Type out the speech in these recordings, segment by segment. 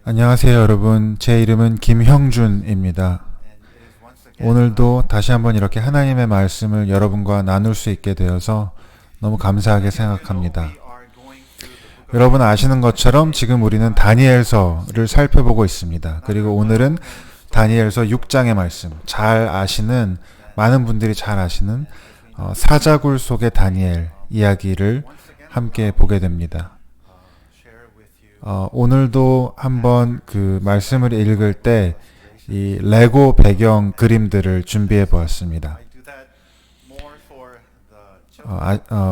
안녕하세요 여러분. 제 이름은 김형준입니다. 오늘도 다시 한번 이렇게 하나님의 말씀을 여러분과 나눌 수 있게 되어서 너무 감사하게 생각합니다. 여러분 아시는 것처럼 지금 우리는 다니엘서를 살펴보고 있습니다. 그리고 오늘은 다니엘서 6장의 말씀, 잘 아시는, 많은 분들이 잘 아시는 사자굴 속의 다니엘 이야기를 함께 보게 됩니다. 오늘도 한번 그 말씀을 읽을 때 이 레고 배경 그림들을 준비해 보았습니다.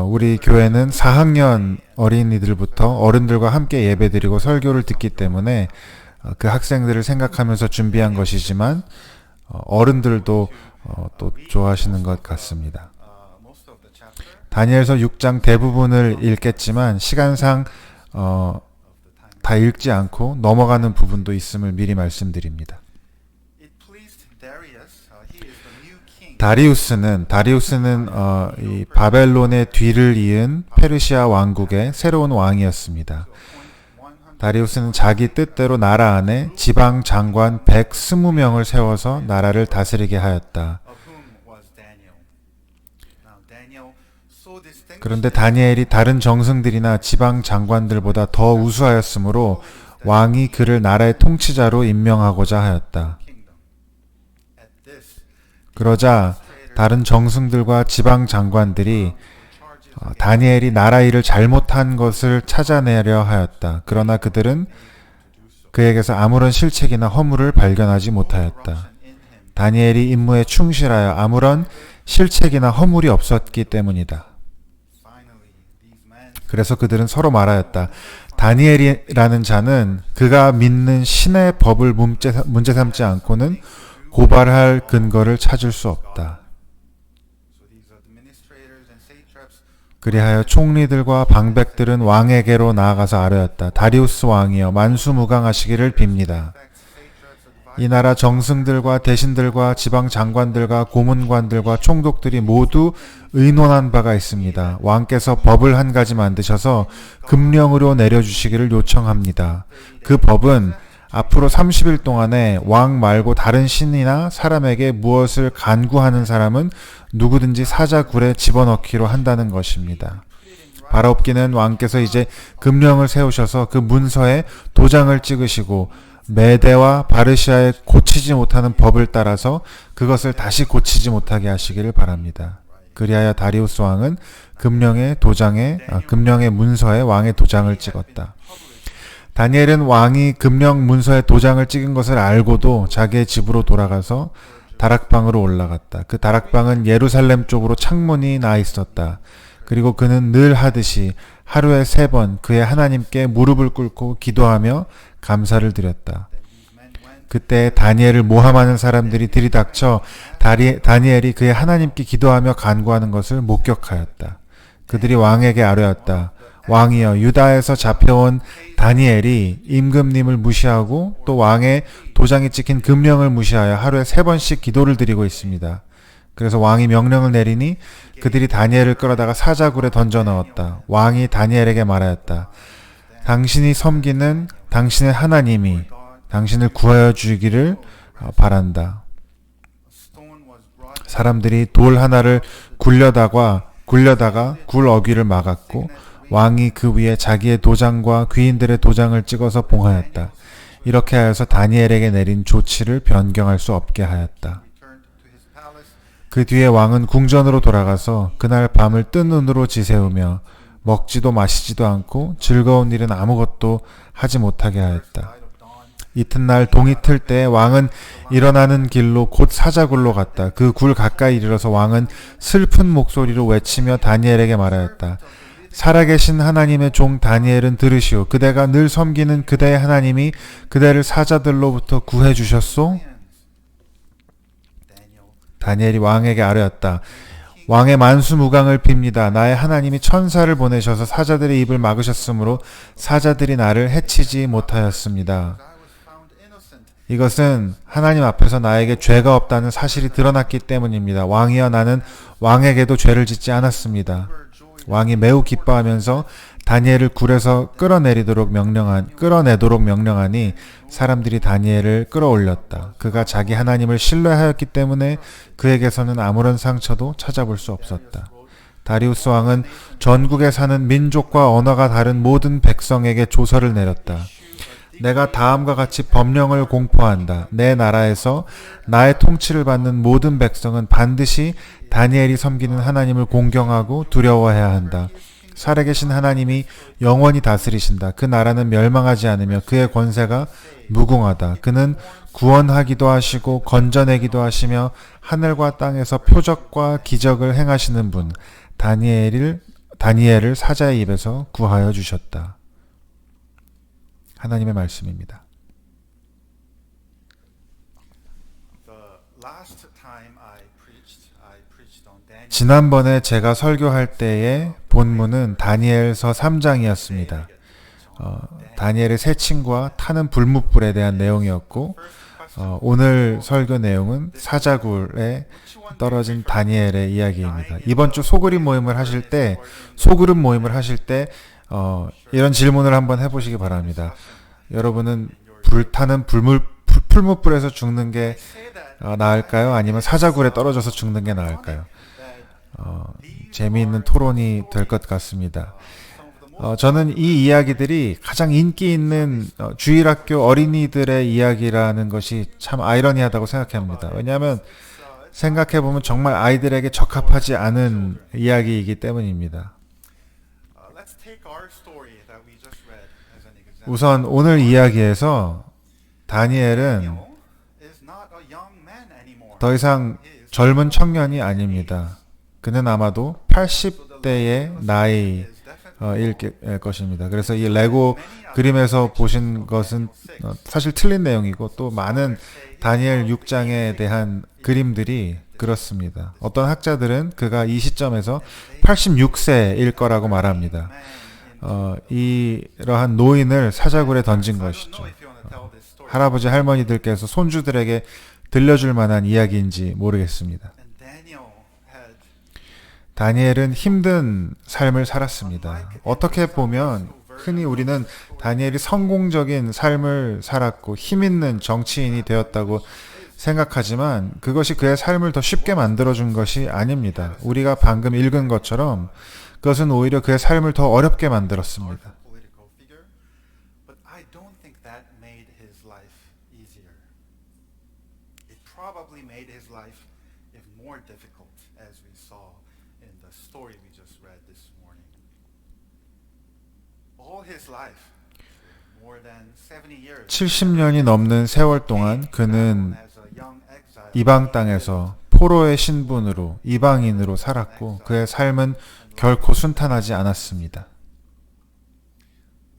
우리 교회는 4학년 어린이들부터 어른들과 함께 예배드리고 설교를 듣기 때문에 그 학생들을 생각하면서 준비한 것이지만 어른들도 또 좋아하시는 것 같습니다. 다니엘서 6장 대부분을 읽겠지만 시간상 다 읽지 않고 넘어가는 부분도 있음을 미리 말씀드립니다. 다리우스는 이 바벨론의 뒤를 이은 페르시아 왕국의 새로운 왕이었습니다. 다리우스는 자기 뜻대로 나라 안에 지방 장관 120명을 세워서 나라를 다스리게 하였다. 그런데 다니엘이 다른 정승들이나 지방 장관들보다 더 우수하였으므로 왕이 그를 나라의 통치자로 임명하고자 하였다. 그러자 다른 정승들과 지방 장관들이 다니엘이 나라 일을 잘못한 것을 찾아내려 하였다. 그러나 그들은 그에게서 아무런 실책이나 허물을 발견하지 못하였다. 다니엘이 임무에 충실하여 아무런 실책이나 허물이 없었기 때문이다. 그래서 그들은 서로 말하였다. 다니엘이라는 자는 그가 믿는 신의 법을 문제 삼지 않고는 고발할 근거를 찾을 수 없다. 그리하여 총리들과 방백들은 왕에게로 나아가서 아뢰었다. 다리우스 왕이여 만수무강하시기를 빕니다. 이 나라 정승들과 대신들과 지방 장관들과 고문관들과 총독들이 모두 의논한 바가 있습니다. 왕께서 법을 한 가지 만드셔서 금령으로 내려주시기를 요청합니다. 그 법은 앞으로 30일 동안에 왕 말고 다른 신이나 사람에게 무엇을 간구하는 사람은 누구든지 사자굴에 집어넣기로 한다는 것입니다. 바라옵기는 왕께서 이제 금령을 세우셔서 그 문서에 도장을 찍으시고 메대와 바르시아에 고치지 못하는 법을 따라서 그것을 다시 고치지 못하게 하시기를 바랍니다. 그리하여 다리우스 왕은 금령의 문서에 왕의 도장을 찍었다. 다니엘은 왕이 금령 문서에 도장을 찍은 것을 알고도 자기의 집으로 돌아가서 다락방으로 올라갔다. 그 다락방은 예루살렘 쪽으로 창문이 나 있었다. 그리고 그는 늘 하듯이 하루에 3번 그의 하나님께 무릎을 꿇고 기도하며 감사를 드렸다. 그때 다니엘을 모함하는 사람들이 들이닥쳐 다니엘이 그의 하나님께 기도하며 간구하는 것을 목격하였다. 그들이 왕에게 아뢰었다. 왕이여, 유다에서 잡혀온 다니엘이 임금님을 무시하고 또 왕의 도장이 찍힌 금령을 무시하여 하루에 3번씩 기도를 드리고 있습니다. 그래서 왕이 명령을 내리니 그들이 다니엘을 끌어다가 사자굴에 던져 넣었다. 왕이 다니엘에게 말하였다. 당신이 섬기는 당신의 하나님이 당신을 구하여 주기를 바란다. 사람들이 돌 하나를 굴려다가 굴 어귀를 막았고 왕이 그 위에 자기의 도장과 귀인들의 도장을 찍어서 봉하였다. 이렇게 하여서 다니엘에게 내린 조치를 변경할 수 없게 하였다. 그 뒤에 왕은 궁전으로 돌아가서 그날 밤을 뜬 눈으로 지새우며 먹지도 마시지도 않고 즐거운 일은 아무것도 하지 못하게 하였다. 이튿날 동이 틀 때 왕은 일어나는 길로 곧 사자굴로 갔다. 그 굴 가까이 이르러서 왕은 슬픈 목소리로 외치며 다니엘에게 말하였다. 살아계신 하나님의 종 다니엘은 들으시오. 그대가 늘 섬기는 그대의 하나님이 그대를 사자들로부터 구해 주셨소? 다니엘이 왕에게 아뢰었다. 왕의 만수무강을 빕니다. 나의 하나님이 천사를 보내셔서 사자들의 입을 막으셨으므로 사자들이 나를 해치지 못하였습니다. 이것은 하나님 앞에서 나에게 죄가 없다는 사실이 드러났기 때문입니다. 왕이여, 나는 왕에게도 죄를 짓지 않았습니다. 왕이 매우 기뻐하면서 다니엘을 굴에서 끌어내도록 명령하니 사람들이 다니엘을 끌어올렸다. 그가 자기 하나님을 신뢰하였기 때문에 그에게서는 아무런 상처도 찾아볼 수 없었다. 다리우스 왕은 전국에 사는 민족과 언어가 다른 모든 백성에게 조서를 내렸다. 내가 다음과 같이 법령을 공포한다. 내 나라에서 나의 통치를 받는 모든 백성은 반드시 다니엘이 섬기는 하나님을 공경하고 두려워해야 한다. 살아계신 하나님이 영원히 다스리신다. 그 나라는 멸망하지 않으며 그의 권세가 무궁하다. 그는 구원하기도 하시고 건져내기도 하시며 하늘과 땅에서 표적과 기적을 행하시는 분 다니엘을 사자의 입에서 구하여 주셨다. 하나님의 말씀입니다. 지난번에 제가 설교할 때의 본문은 다니엘서 3장이었습니다. 다니엘의 세 친구와 타는 불뭇불에 대한 내용이었고 오늘 설교 내용은 사자굴에 떨어진 다니엘의 이야기입니다. 이번 주 소그룹 모임을 하실 때 이런 질문을 한번 해보시기 바랍니다. 여러분은 불타는 풀무불에서 죽는 게 나을까요? 아니면 사자굴에 떨어져서 죽는 게 나을까요? 재미있는 토론이 될 것 같습니다. 저는 이 이야기들이 가장 인기 있는 주일학교 어린이들의 이야기라는 것이 참 아이러니하다고 생각합니다. 왜냐하면 생각해보면 정말 아이들에게 적합하지 않은 이야기이기 때문입니다. 우선 오늘 이야기에서 다니엘은 더 이상 젊은 청년이 아닙니다. 그는 아마도 80대의 나이일 것입니다. 그래서 이 레고 그림에서 보신 것은 사실 틀린 내용이고 또 많은 다니엘 6장에 대한 그림들이 그렇습니다. 어떤 학자들은 그가 이 시점에서 86세일 거라고 말합니다. 이러한 노인을 사자굴에 던진 것이죠. 할아버지 할머니들께서 손주들에게 들려줄 만한 이야기인지 모르겠습니다. 다니엘은 힘든 삶을 살았습니다. 어떻게 보면 흔히 우리는 다니엘이 성공적인 삶을 살았고 힘있는 정치인이 되었다고 생각하지만 그것이 그의 삶을 더 쉽게 만들어준 것이 아닙니다. 우리가 방금 읽은 것처럼 그것은 오히려 그의 삶을 더 어렵게 만들었습니다. story we just read this morning. All his life, more than 70 years, 70년이 넘는 세월 동안 그는 as a young exile, 이방 땅에서 포로의 신분으로 이방인으로 살았고 그의 삶은 결코 순탄하지 않았습니다.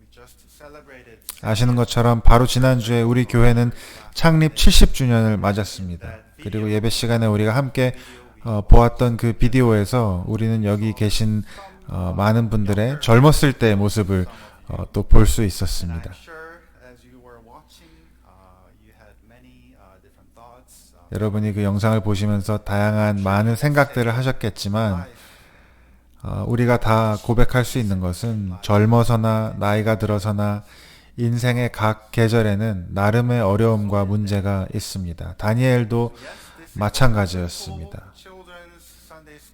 we just celebrated 아시는 것처럼 바로 지난주에 우리 교회는 창립 70주년을 맞았습니다. 그리고 예배 시간에 우리가 함께 보았던 그 비디오에서 우리는 여기 계신 많은 분들의 젊었을 때의 모습을 또 볼 수 있었습니다. I'm sure as you were watching, you had many different thoughts. 여러분이 그 영상을 보시면서 다양한 많은 생각들을 하셨겠지만 우리가 다 고백할 수 있는 것은 젊어서나 나이가 들어서나 인생의 각 계절에는 나름의 어려움과 문제가 있습니다. 다니엘도 마찬가지였습니다.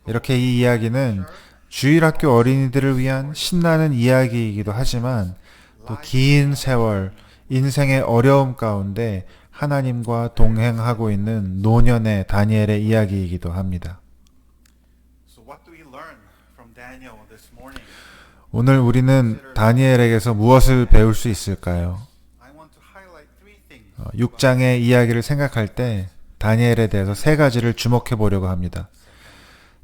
이렇게 이 이야기는 주일학교 어린이들을 위한 신나는 이야기이기도 하지만 또 긴 세월 인생의 어려움 가운데 하나님과 동행하고 있는 노년의 다니엘의 이야기이기도 합니다. So what do we learn from Daniel this morning? 오늘 우리는 다니엘에게서 무엇을 배울 수 있을까요? I want to highlight three things. 6장의 이야기를 생각할 때 다니엘에 대해서 세 가지를 주목해 보려고 합니다.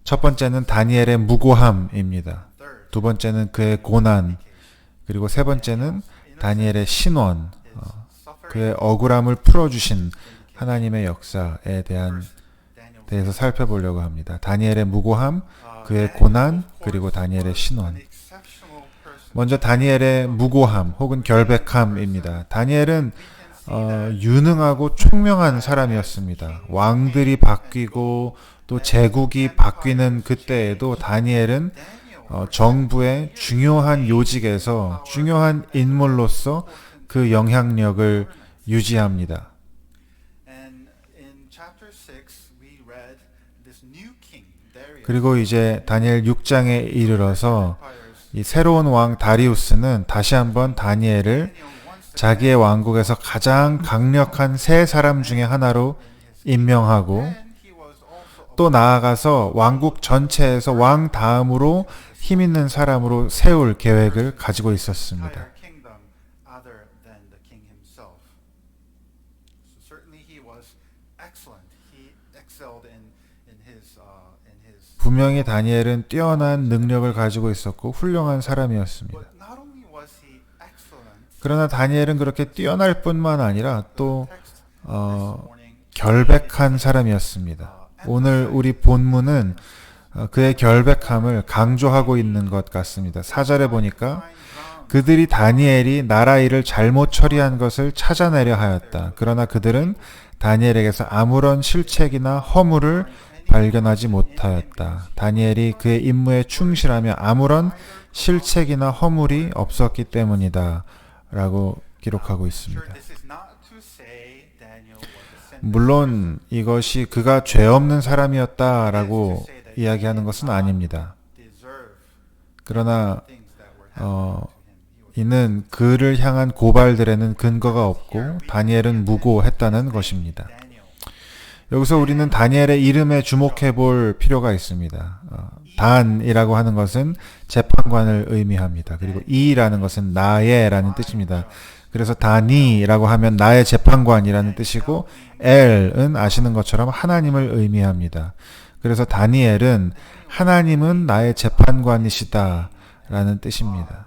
첫 번째는 다니엘의 무고함입니다. 두 번째는 그의 고난, 그리고 세 번째는 다니엘의 신원, 그의 억울함을 풀어주신 하나님의 역사에 대해서 살펴보려고 합니다. 다니엘의 무고함, 그의 고난, 그리고 다니엘의 신원. 먼저 다니엘의 무고함 혹은 결백함입니다. 다니엘은 유능하고 총명한 사람이었습니다. 왕들이 바뀌고 또 제국이 바뀌는 그때에도 다니엘은 정부의 중요한 요직에서 중요한 인물로서 그 영향력을 유지합니다. And in chapter 6 we read this new king Darius. 그리고 이제 다니엘 6장에 이르러서 empires. 이 새로운 왕 다리우스는 다시 한번 다니엘을 Daniel wants to 자기의 왕국에서 가장 강력한 세 사람 중에 하나로 임명하고 and he was also 또 나아가서 왕국 전체에서 왕 다음으로 힘 있는 사람으로 세울 계획을 가지고 있었습니다. entire kingdom other than the king himself. So certainly he was excellent. He excelled in his 분명히 다니엘은 뛰어난 능력을 가지고 있었고 훌륭한 사람이었습니다. But not only was he excellent. 그러나 다니엘은 그렇게 뛰어날 뿐만 아니라 또 Text this 어, morning 결백한 사람이었습니다. 오늘 우리 본문은 그의 결백함을 강조하고 있는 것 같습니다. 4절에 보니까 그들이 다니엘이 나라 일을 잘못 처리한 것을 찾아내려 하였다. 그러나 그들은 다니엘에게서 아무런 실책이나 허물을 발견하지 못하였다. 다니엘이 그의 임무에 충실하며 아무런 실책이나 허물이 없었기 때문이다. 라고 기록하고 있습니다. This is not to say Daniel was a sinner. 물론 이것이 그가 죄 없는 사람이었다라고 이야기하는 것은 아닙니다. Deserve 그러나 things that were happening to him. He was 이는 그를 향한 고발들에는 근거가 없고 다니엘은 무고했다는 것입니다. Daniel. 여기서 우리는 다니엘의 이름에 주목해 볼 필요가 있습니다. 단이라고 하는 것은 재판관을 의미합니다. 그리고 이라는 것은 나의라는 뜻입니다. 그래서 다니라고 하면 나의 재판관이라는 뜻이고 엘은 아시는 것처럼 하나님을 의미합니다. 그래서 다니엘은 하나님은 나의 재판관이시다 라는 뜻입니다.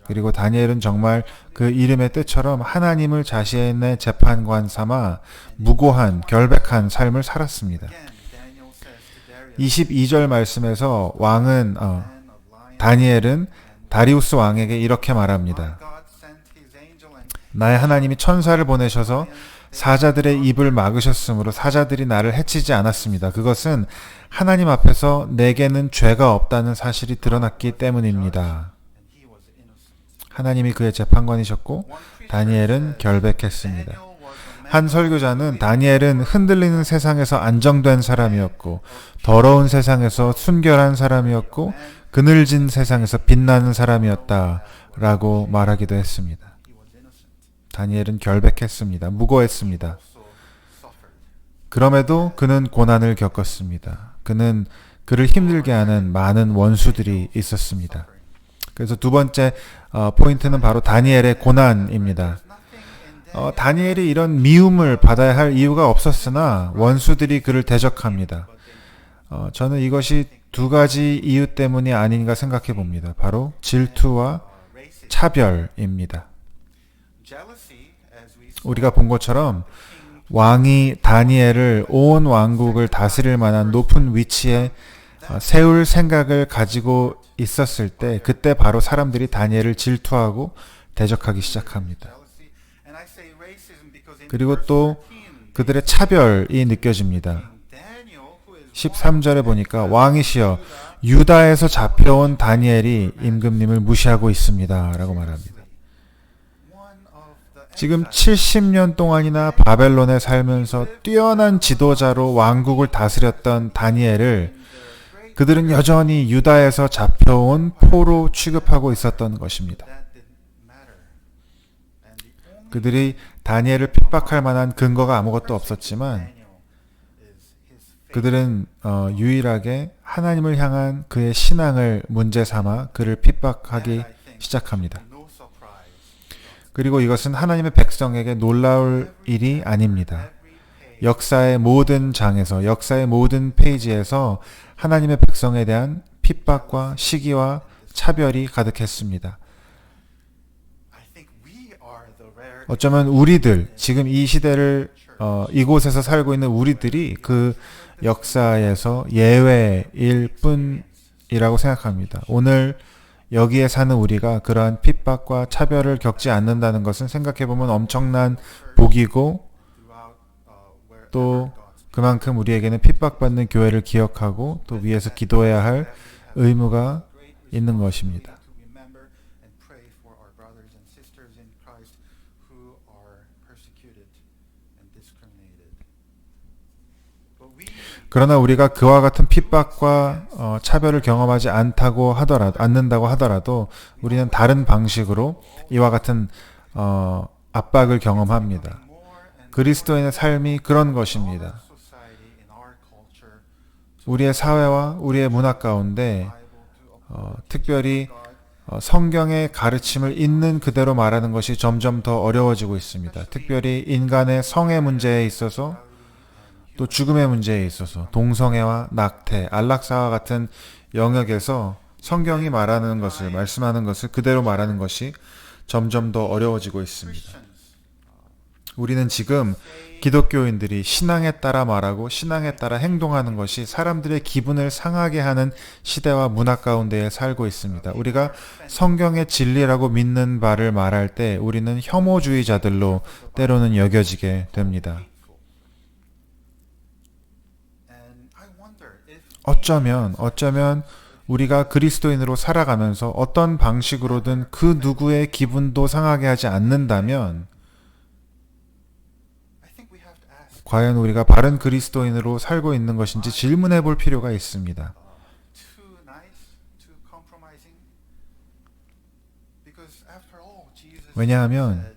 그리고 다니엘은 정말 그 이름의 뜻처럼 하나님을 자신의 재판관 삼아 무고한 결백한 삶을 살았습니다. Again, Daniel says to Darius, 22절 말씀에서 왕은 man of lion, 다니엘은 다리우스 왕에게 이렇게 말합니다. God sent his angel and 나의 하나님이 천사를 보내셔서 사자들의 입을 막으셨으므로 사자들이 나를 해치지 않았습니다. 그것은 하나님 앞에서 내게는 죄가 없다는 사실이 드러났기 때문입니다. and he was innocent. 하나님이 그의 재판관이셨고 다니엘은 결백했습니다. Daniel was a man 한 설교자는 다니엘은 흔들리는 세상에서 안정된 사람이었고 더러운 세상에서 순결한 사람이었고 그늘진 세상에서 빛나는 사람이었다라고 말하기도 했습니다. he was innocent. 다니엘은 결백했습니다. 무고했습니다. So suffered. 그럼에도 그는 고난을 겪었습니다. 그는 그를 힘들게 하는 많은 원수들이 있었습니다. 그래서 두 번째 포인트는 바로 다니엘의 고난입니다. 다니엘이 이런 미움을 받아야 할 이유가 없었으나 원수들이 그를 대적합니다. 저는 이것이 두 가지 이유 때문이 아닌가 생각해 봅니다. 바로 질투와 차별입니다. Jealousy, as we 우리가 본 것처럼 왕이 다니엘을 온 왕국을 다스릴 만한 높은 위치에 세울 생각을 가지고 있었을 때 그때 바로 사람들이 다니엘을 질투하고 대적하기 시작합니다. jealousy, and I say racism because in 그리고 verse 또 13, 그들의 차별이 느껴집니다. Daniel, who is 13절에 보니까 왕이시여 유다에서 잡혀온 다니엘이 임금님을 무시하고 있습니다. 라고 말합니다. one of the 지금 70년 동안이나 바벨론에 살면서 뛰어난 지도자로 왕국을 다스렸던 다니엘을 그들은 여전히 유다에서 잡혀온 포로 취급하고 있었던 것입니다. that didn't matter. And the only 그들이 다니엘을 핍박할 만한 근거가 아무것도 없었지만 Daniel is his faith. 그들은 유일하게 하나님을 향한 그의 신앙을 문제 삼아 그를 핍박하기 시작합니다. No surprise. 그리고 이것은 하나님의 백성에게 놀라울 일이 아닙니다. 역사의 모든 장에서 역사의 모든 페이지에서 하나님의 백성에 대한 핍박과 시기와 차별이 가득했습니다. I think we are the rare 어쩌면 우리들 지금 이 시대를 이곳에서 살고 있는 우리들이 그 역사에서 예외일 뿐이라고 생각합니다. 오늘 여기에 사는 우리가 그러한 핍박과 차별을 겪지 않는다는 것은 생각해보면 엄청난 복이고 throughout where 또 그만큼 우리에게는 핍박받는 교회를 기억하고 또 위해서 기도해야 할 의무가 있는 것입니다. To remember and pray for our brothers and sisters in Christ who are persecuted and discriminated. But we 그러나 우리가 그와 같은 핍박과 차별을 경험하지 않는다고 하더라도 우리는 다른 방식으로 이와 같은 압박을 경험합니다. 그리스도인의 삶이 그런 것입니다. 우리의 사회와 우리의 문화 가운데 특별히 성경의 가르침을 있는 그대로 말하는 것이 점점 더 어려워지고 있습니다. 특별히 인간의 성의 문제에 있어서 또 죽음의 문제에 있어서 동성애와 낙태, 안락사와 같은 영역에서 성경이 말씀하는 것을 그대로 말하는 것이 점점 더 어려워지고 있습니다. 우리는 지금 기독교인들이 신앙에 따라 말하고 신앙에 따라 행동하는 것이 사람들의 기분을 상하게 하는 시대와 문화 가운데에 살고 있습니다. 우리가 성경의 진리라고 믿는 바를 말할 때 우리는 혐오주의자들로 때로는 여겨지게 됩니다. 어쩌면 우리가 그리스도인으로 살아가면서 어떤 방식으로든 그 누구의 기분도 상하게 하지 않는다면 과연 우리가 바른 그리스도인으로 살고 있는 것인지 질문해 볼 필요가 있습니다. 왜냐하면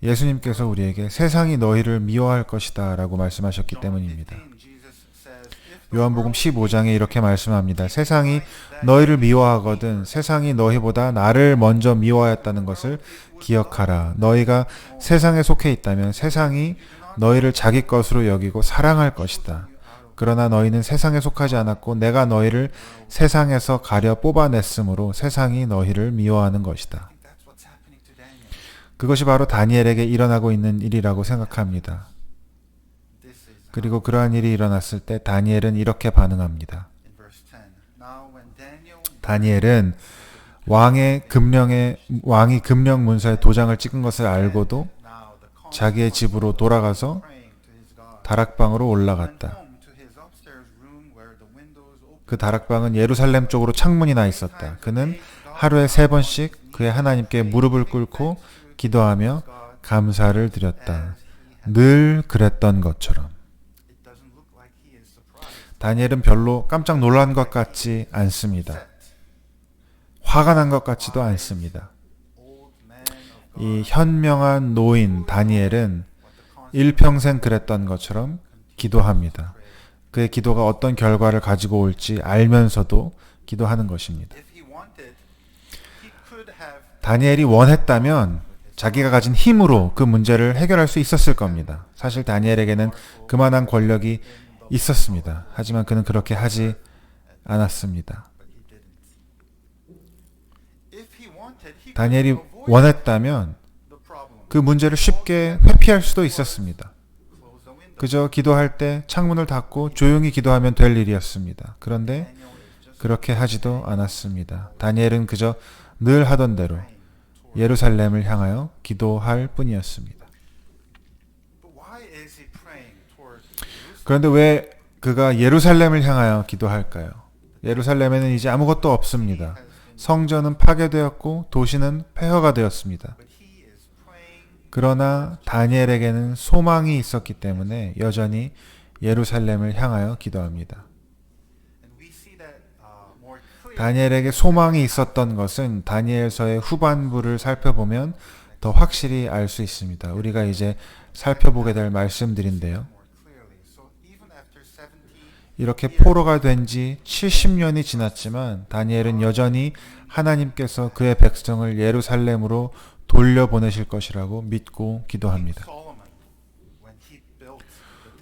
예수님께서 우리에게 세상이 너희를 미워할 것이다 라고 말씀하셨기 때문입니다. 요한복음 15장에 이렇게 말씀합니다. 세상이 너희를 미워하거든 세상이 너희보다 나를 먼저 미워하였다는 것을 기억하라. 너희가 세상에 속해 있다면 세상이 너희를 자기 것으로 여기고 사랑할 것이다. 그러나 너희는 세상에 속하지 않았고 내가 너희를 세상에서 가려 뽑아냈으므로 세상이 너희를 미워하는 것이다. 그것이 바로 다니엘에게 일어나고 있는 일이라고 생각합니다. 그리고 그러한 일이 일어났을 때 다니엘은 이렇게 반응합니다. 다니엘은 왕이 금령 문서에 도장을 찍은 것을 알고도 자기의 집으로 돌아가서 다락방으로 올라갔다. 그 다락방은 예루살렘 쪽으로 창문이 나 있었다. 그는 하루에 3번씩 그의 하나님께 무릎을 꿇고 기도하며 감사를 드렸다. 늘 그랬던 것처럼. 다니엘은 별로 깜짝 놀란 것 같지 않습니다. 화가 난 것 같지도 않습니다. 이 현명한 노인 다니엘은 일평생 그랬던 것처럼 기도합니다. 그의 기도가 어떤 결과를 가지고 올지 알면서도 기도하는 것입니다. 다니엘이 원했다면 자기가 가진 힘으로 그 문제를 해결할 수 있었을 겁니다. 사실 다니엘에게는 그만한 권력이 있었습니다. 하지만 그는 그렇게 하지 않았습니다. 다니엘이 원했다면 그 문제를 쉽게 회피할 수도 있었습니다. 그저 기도할 때 창문을 닫고 조용히 기도하면 될 일이었습니다. 그런데 그렇게 하지도 않았습니다. 다니엘은 그저 늘 하던 대로 예루살렘을 향하여 기도할 뿐이었습니다. 그런데 왜 그가 예루살렘을 향하여 기도할까요? 예루살렘에는 이제 아무것도 없습니다. 성전은 파괴되었고 도시는 폐허가 되었습니다. 그러나 다니엘에게는 소망이 있었기 때문에 여전히 예루살렘을 향하여 기도합니다. 다니엘에게 소망이 있었던 것은 다니엘서의 후반부를 살펴보면 더 확실히 알 수 있습니다. 우리가 이제 살펴보게 될 말씀들인데요. 이렇게 포로가 된 지 70년이 지났지만 다니엘은 여전히 하나님께서 그의 백성을 예루살렘으로 돌려보내실 것이라고 믿고 기도합니다.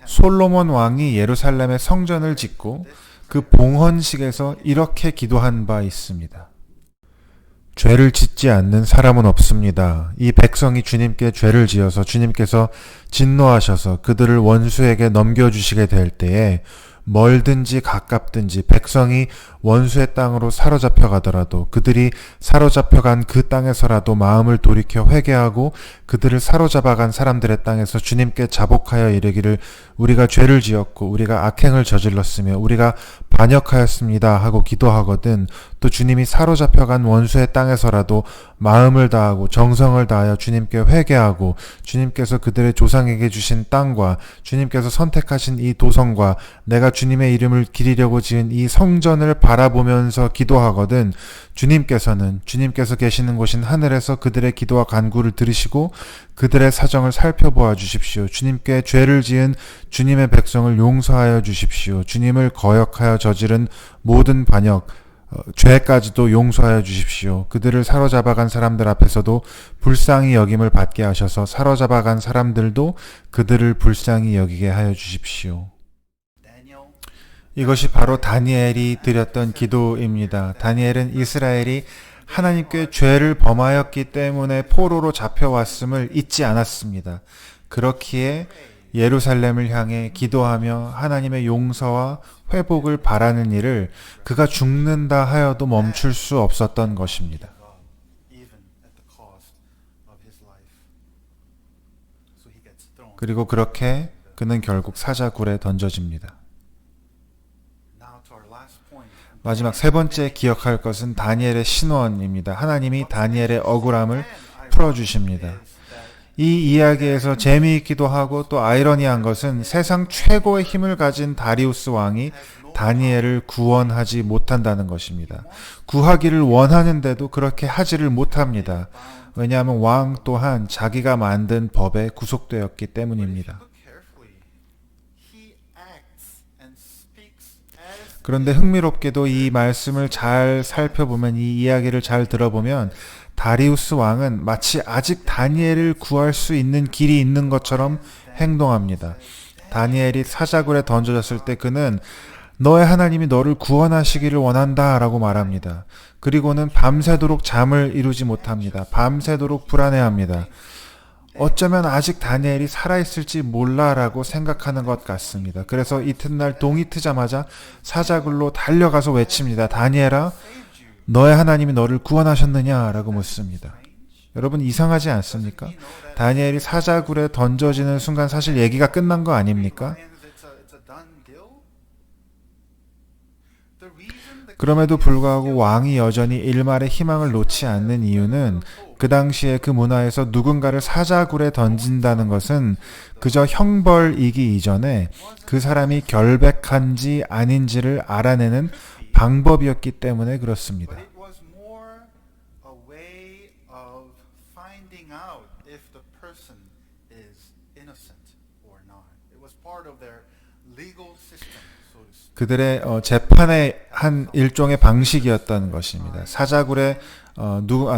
솔로몬 왕이 예루살렘에 성전을 짓고 그 봉헌식에서 이렇게 기도한 바 있습니다. 죄를 짓지 않는 사람은 없습니다. 이 백성이 주님께 죄를 지어서 주님께서 진노하셔서 그들을 원수에게 넘겨주시게 될 때에 멀든지 가깝든지 백성이 원수의 땅으로 사로잡혀 가더라도 그들이 사로잡혀간 그 땅에서라도 마음을 돌이켜 회개하고 그들을 사로잡아간 사람들의 땅에서 주님께 자복하여 이르기를 우리가 죄를 지었고 우리가 악행을 저질렀으며 우리가 반역하였습니다 하고 기도하거든, 또 주님이 사로잡혀간 원수의 땅에서라도 마음을 다하고 정성을 다하여 주님께 회개하고 주님께서 그들의 조상에게 주신 땅과 주님께서 선택하신 이 도성과 내가 주님의 이름을 기리려고 지은 이 성전을 바라보면서 기도하거든, 주님께서 계시는 곳인 하늘에서 그들의 기도와 간구를 들으시고 그들의 사정을 살펴보아 주십시오. 주님께 죄를 지은 주님의 백성을 용서하여 주십시오. 주님을 거역하여 저지른 모든 반역, 죄까지도 용서하여 주십시오. 그들을 사로잡아간 사람들 앞에서도 불쌍히 여김을 받게 하셔서 사로잡아간 사람들도 그들을 불쌍히 여기게 하여 주십시오. 이것이 바로 다니엘이 드렸던 기도입니다. 다니엘은 이스라엘이 하나님께 죄를 범하였기 때문에 포로로 잡혀왔음을 잊지 않았습니다. 그렇기에 예루살렘을 향해 기도하며 하나님의 용서와 회복을 바라는 일을 그가 죽는다 하여도 멈출 수 없었던 것입니다. 그리고 그렇게 그는 결국 사자굴에 던져집니다. 마지막 세 번째 기억할 것은 다니엘의 신원입니다. 하나님이 다니엘의 억울함을 풀어주십니다. 이 이야기에서 재미있기도 하고 또 아이러니한 것은 세상 최고의 힘을 가진 다리우스 왕이 다니엘을 구원하지 못한다는 것입니다. 구하기를 원하는데도 그렇게 하지를 못합니다. 왜냐하면 왕 또한 자기가 만든 법에 구속되었기 때문입니다. 그런데 흥미롭게도 이 말씀을 잘 살펴보면, 이 이야기를 잘 들어보면 다리우스 왕은 마치 아직 다니엘을 구할 수 있는 길이 있는 것처럼 행동합니다. 다니엘이 사자굴에 던져졌을 때 그는 너의 하나님이 너를 구원하시기를 원한다 라고 말합니다. 그리고는 밤새도록 잠을 이루지 못합니다. 밤새도록 불안해합니다. 어쩌면 아직 다니엘이 살아있을지 몰라라고 생각하는 것 같습니다. 그래서 이튿날 동이 트자마자 사자굴로 달려가서 외칩니다. 다니엘아, 너의 하나님이 너를 구원하셨느냐라고 묻습니다. 여러분, 이상하지 않습니까? 다니엘이 사자굴에 던져지는 순간 사실 얘기가 끝난 거 아닙니까? 그럼에도 불구하고 왕이 여전히 일말의 희망을 놓지 않는 이유는 그 당시에 그 문화에서 누군가를 사자굴에 던진다는 것은 그저 형벌이기 이전에 그 사람이 결백한지 아닌지를 알아내는 방법이었기 때문에 그렇습니다. 그들의 재판의 한 일종의 방식이었던 것입니다. 사자굴에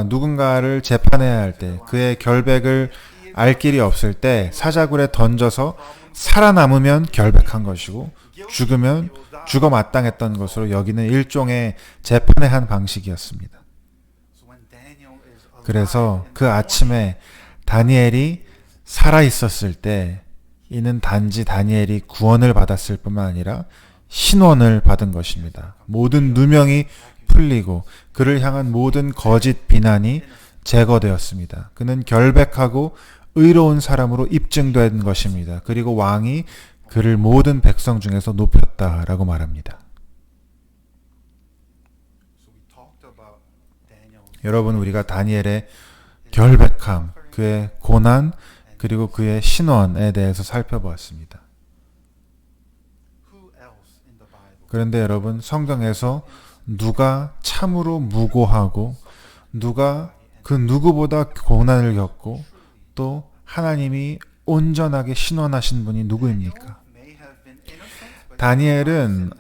누군가를 재판해야 할 때, 그의 결백을 알 길이 없을 때 사자굴에 던져서 살아남으면 결백한 것이고 죽으면 죽어 마땅했던 것으로 여기는 일종의 재판의 한 방식이었습니다. 그래서 그 아침에 다니엘이 살아있었을 때 이는 단지 다니엘이 구원을 받았을 뿐만 아니라 신원을 받은 것입니다. 모든 누명이 풀리고 그를 향한 모든 거짓 비난이 제거되었습니다. 그는 결백하고 의로운 사람으로 입증된 것입니다. 그리고 왕이 그를 모든 백성 중에서 높였다라고 말합니다. 여러분, 우리가 다니엘의 결백함, 그의 고난, 그리고 그의 신원에 대해서 살펴보았습니다. 그런데 여러분, 성경에서 누가 참으로 무고하고 누가 그 누구보다 고난을 겪고 또 하나님이 온전하게 신원하신 분이 누구입니까? 다니엘은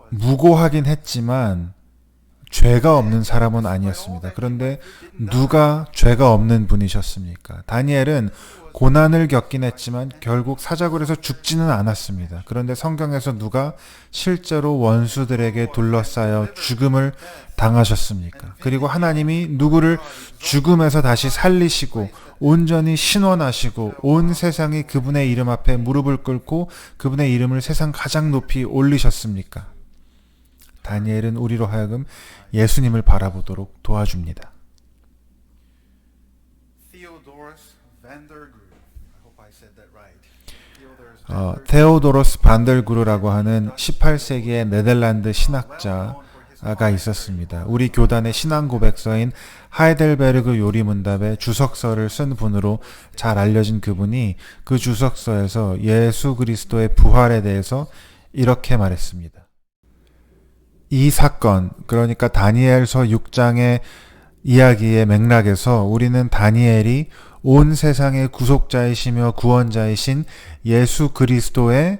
무고하긴 했지만 죄가 없는 사람은 아니었습니다. 그런데 누가 죄가 없는 분이셨습니까? 다니엘은 고난을 겪긴 했지만 결국 사자굴에서 죽지는 않았습니다. 그런데 성경에서 누가 실제로 원수들에게 둘러싸여 죽음을 당하셨습니까? 그리고 하나님이 누구를 죽음에서 다시 살리시고 온전히 신원하시고 온 세상이 그분의 이름 앞에 무릎을 꿇고 그분의 이름을 세상 가장 높이 올리셨습니까? 다니엘은 우리로 하여금 예수님을 바라보도록 도와줍니다. 테오도로스 반델구르라고 하는 18세기의 네덜란드 신학자가 있었습니다. 우리 교단의 신앙 고백서인 하이델베르그 요리문답의 주석서를 쓴 분으로 잘 알려진 그분이 그 주석서에서 예수 그리스도의 부활에 대해서 이렇게 말했습니다. 이 사건, 그러니까 다니엘서 6장의 이야기의 맥락에서 우리는 다니엘이 온 세상의 구속자이시며 구원자이신 예수 그리스도의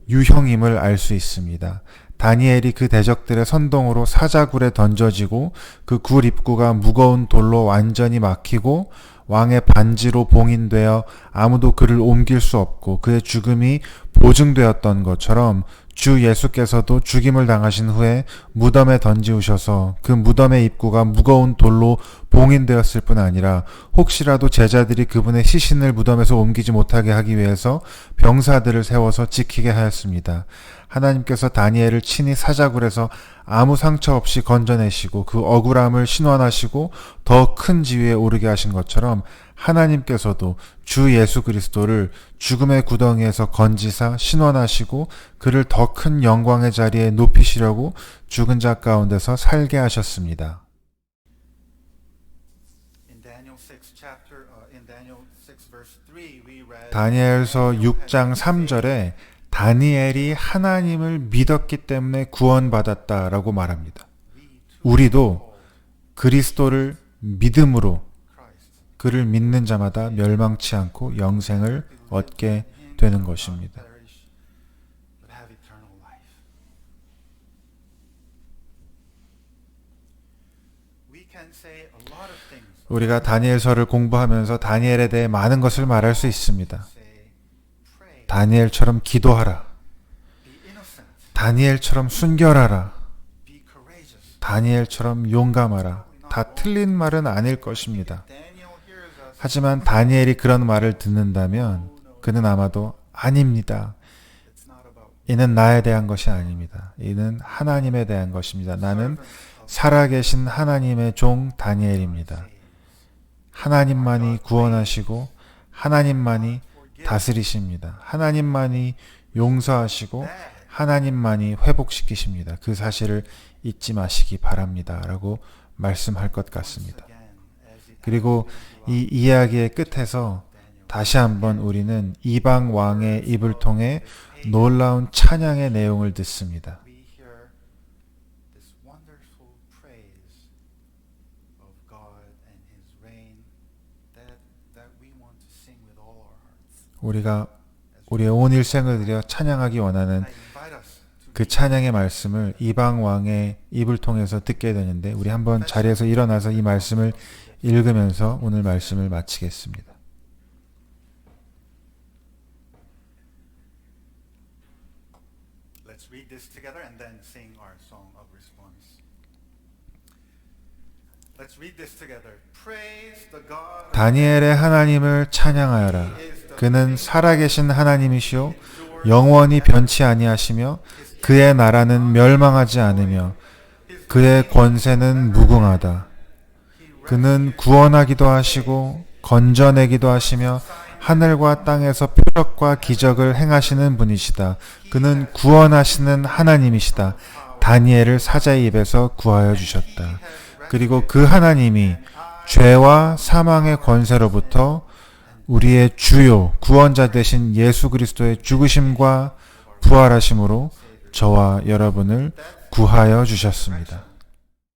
유형임을 알 수 있습니다. 다니엘이 그 대적들의 선동으로 사자굴에 던져지고 그 굴 입구가 무거운 돌로 완전히 막히고 왕의 반지로 봉인되어 아무도 그를 옮길 수 없고 그의 죽음이 보증되었던 것처럼 주 예수께서도 죽임을 당하신 후에 무덤에 던지우셔서 그 무덤의 입구가 무거운 돌로 봉인되었을 뿐 아니라 혹시라도 제자들이 그분의 시신을 무덤에서 옮기지 못하게 하기 위해서 병사들을 세워서 지키게 하였습니다. 하나님께서 다니엘을 친히 사자굴에서 아무 상처 없이 건져내시고 그 억울함을 신원하시고 더 큰 지위에 오르게 하신 것처럼 하나님께서도 주 예수 그리스도를 죽음의 구덩이에서 건지사 신원하시고 그를 더 큰 영광의 자리에 높이시려고 죽은 자 가운데서 살게 하셨습니다. 다니엘서 6장 3절에 다니엘이 하나님을 믿었기 때문에 구원받았다라고 말합니다. 우리도 그리스도를 믿음으로 그를 믿는 자마다 멸망치 않고 영생을 얻게 되는 것입니다. 우리가 다니엘서를 공부하면서 다니엘에 대해 많은 것을 말할 수 있습니다. 다니엘처럼 기도하라. 다니엘처럼 순결하라. 다니엘처럼 용감하라. 다 틀린 말은 아닐 것입니다. 하지만 다니엘이 그런 말을 듣는다면 그는 아마도 아닙니다. 이는 나에 대한 것이 아닙니다. 이는 하나님에 대한 것입니다. 나는 살아계신 하나님의 종 다니엘입니다. 하나님만이 구원하시고 하나님만이 다스리십니다. 하나님만이 용서하시고 하나님만이 회복시키십니다. 그 사실을 잊지 마시기 바랍니다. 라고 말씀할 것 같습니다. 그리고 이 이야기의 끝에서 다시 한번 우리는 이방 왕의 입을 통해 놀라운 찬양의 내용을 듣습니다. 우리가 우리의 온 일생을 들여 찬양하기 원하는 그 찬양의 말씀을 이방 왕의 입을 통해서 듣게 되는데 우리 한번 자리에서 일어나서 이 말씀을 읽으면서 오늘 말씀을 마치겠습니다. Let's read this together and then sing our song of response. Let's read this together. Praise the God. 다니엘의 하나님을 찬양하여라. 그는 살아계신 하나님이시요 영원히 변치 아니하시며 그의 나라는 멸망하지 않으며 그의 권세는 무궁하다. 그는 구원하기도 하시고 건져내기도 하시며 하늘과 땅에서 표적과 기적을 행하시는 분이시다. 그는 구원하시는 하나님이시다. 다니엘을 사자의 입에서 구하여 주셨다. 그리고 그 하나님이 죄와 사망의 권세로부터 우리의 주요 구원자 되신 예수 그리스도의 죽으심과 부활하심으로 저와 여러분을 구하여 주셨습니다.